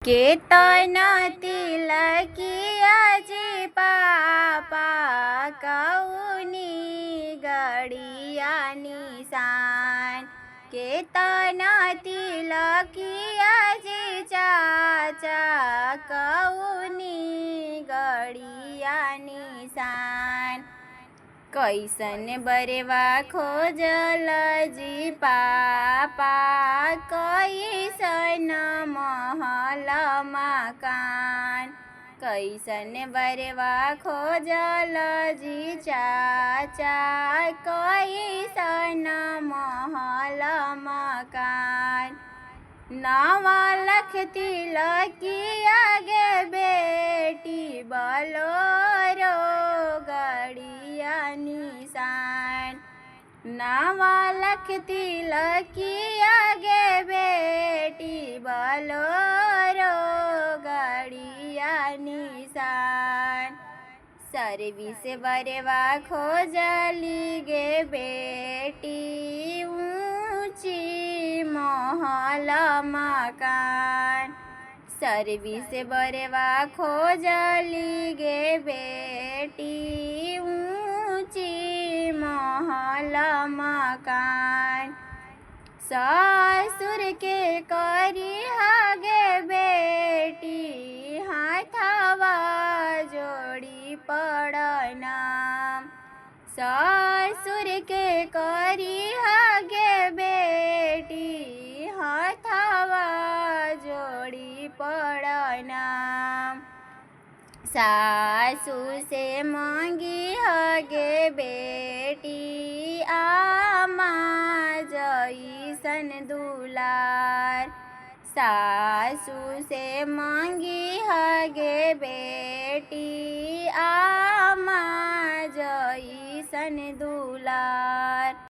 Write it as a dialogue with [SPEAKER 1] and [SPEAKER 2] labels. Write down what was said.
[SPEAKER 1] केतन तिलकियाजी पापा कौनी गड़िया निशान। केतन तिलकियाजी चाचा कौनी गड़िया निशान। कैसन बरेवा खोजल जी पापा कैसन महल मकान। कैसन बरेवा खोजल जी चाचा कैसन महल मकान। 9 लाख तिलकिया गे बेटी बोलोरो गड़िया निशान। 9 लाख तिलकिया गे बेटी बोलोरो गड़िया निशान। सर्विस बरेवा खोजली गे बेटी ऊंची महल मकान। सर्विस बरेवा खोजली गे बेटी ऊंची महल मकान। ससुर के करी गे बेटी हाथवा जोड़ी प्रणाम। ससुर के करी गे बेटी हाथवा जोड़ी प्रणाम। सासू से मांगी गे बेटी आमा जैसन दुलार। सासू से मांगी गे बेटी आमा जैसन दुलार।